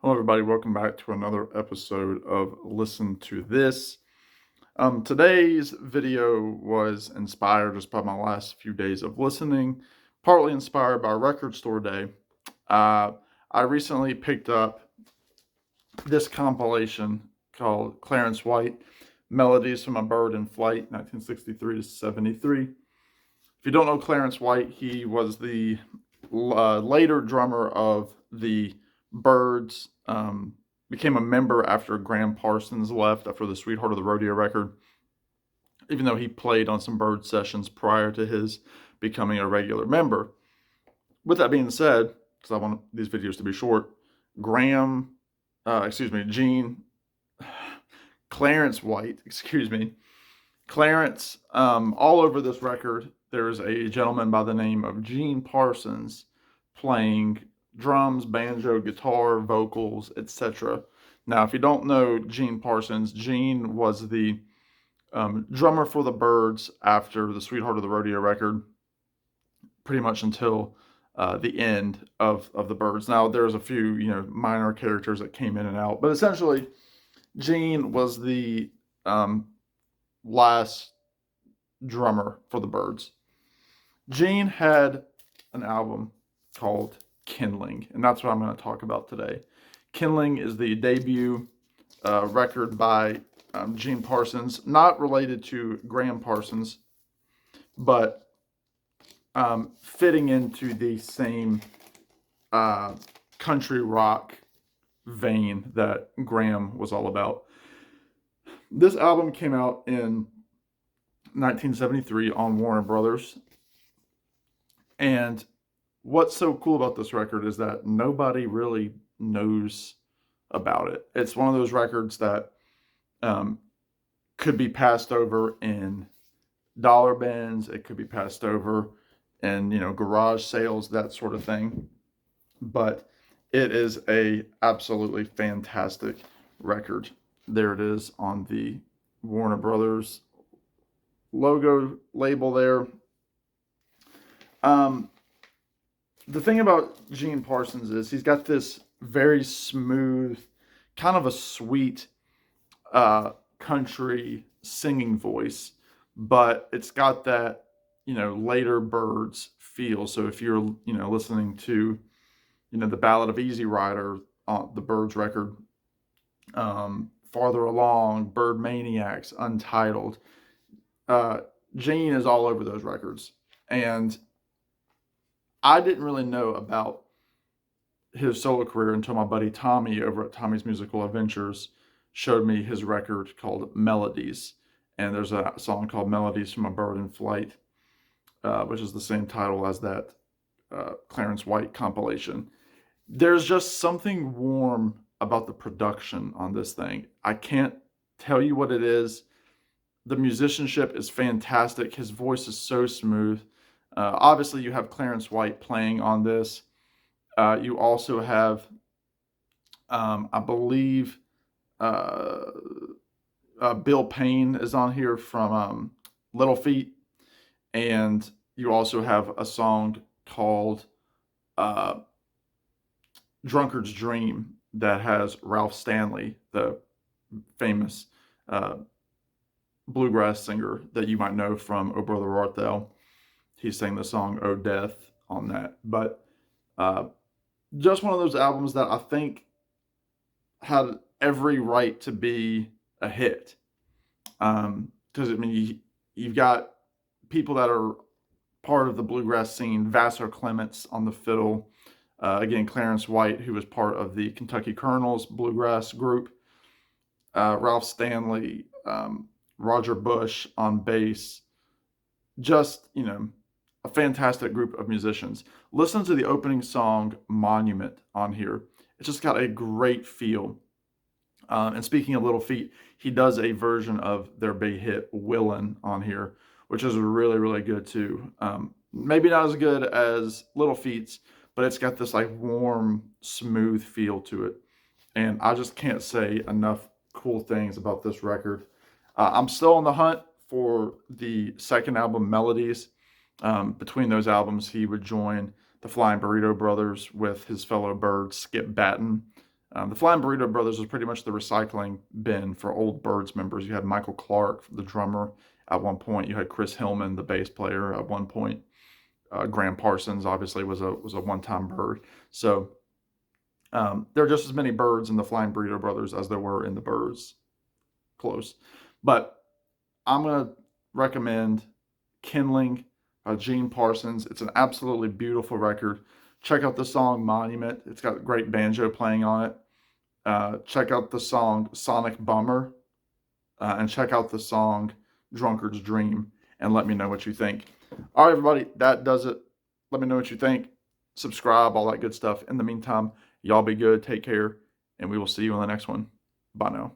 Hello, everybody. Welcome back to another episode of Listen to This. Today's video was inspired just by my last few days of listening, partly inspired by Record Store Day. I recently picked up this compilation called Clarence White, Melodies from a Bird in Flight, 1963 to 73. If you don't know Clarence White, he was the later drummer of the Byrds, became a member after Graham Parsons left after the Sweetheart of the Rodeo record, even though he played on some Byrd sessions prior to his becoming a regular member. With that being said, because I want these videos to be short, Clarence White, Clarence, all over this record, there's a gentleman by the name of Gene Parsons playing drums, banjo, guitar, vocals, etc. Now, if you don't know Gene Parsons, Gene was the drummer for the Byrds after the Sweetheart of the Rodeo record, pretty much until the end of the Byrds. Now, there's a few minor characters that came in and out, but essentially, Gene was the last drummer for the Byrds. Gene had an album called Kindling, and that's what I'm going to talk about today. Kindling is the debut record by Gene Parsons, not related to Graham Parsons, but fitting into the same country rock vein that Graham was all about. This album came out in 1973 on Warner Brothers. And what's so cool about this record is that nobody really knows about it. It's one of those records that could be passed over in dollar bins. It could be passed over in, garage sales, that sort of thing. But it is a absolutely fantastic record. There it is on the Warner Brothers logo label there. The thing about Gene Parsons is he's got this very smooth, kind of a sweet country singing voice, but it's got that, later Byrds feel. So if you're, listening to, the Ballad of Easy Rider on the Byrds record, Farther Along, Bird Maniacs, Untitled, Gene is all over those records. And I didn't really know about his solo career until my buddy Tommy over at Tommy's Musical Adventures showed me his record called Melodies. And there's a song called Melodies from a Bird in Flight, which is the same title as that Clarence White compilation. There's just something warm about the production on this thing. I can't tell you what it is. The musicianship is fantastic. His voice is so smooth. Obviously, you have Clarence White playing on this. You also have, I believe, Bill Payne is on here from Little Feat. And you also have a song called Drunkard's Dream that has Ralph Stanley, the famous bluegrass singer that you might know from Oh Brother Art Thou. He sang the song Oh Death on that. But just one of those albums that I think had every right to be a hit. Because, you've got people that are part of the bluegrass scene. Vassar Clements on the fiddle. Again, Clarence White, who was part of the Kentucky Colonels bluegrass group. Ralph Stanley, Roger Bush on bass. Just, a fantastic group of musicians. Listen to the opening song, Monument, on here. It's just got a great feel. And speaking of Little Feat, he does a version of their big hit, Willin', on here, which is really, really good too. Maybe not as good as Little Feat's, but it's got this warm, smooth feel to it. And I just can't say enough cool things about this record. I'm still on the hunt for the second album, Melodies. Between those albums, he would join the Flying Burrito Brothers with his fellow Byrd, Skip Batten, The Flying Burrito Brothers was pretty much the recycling bin for old Byrds members. You had Michael Clark, the drummer, at one point. You had Chris Hillman, the bass player, at one point. Graham Parsons obviously was a one-time Byrd. So there are just as many Byrds in the Flying Burrito Brothers as there were in the Byrds. Close. But I'm going to recommend Kindling by Gene Parsons. It's an absolutely beautiful record. Check out the song Monument. It's got great banjo playing on it. Check out the song Sonic Bummer. And check out the song Drunkard's Dream. And let me know what you think. All right, everybody. That does it. Let me know what you think. Subscribe, all that good stuff. In the meantime, y'all be good. Take care. And we will see you on the next one. Bye now.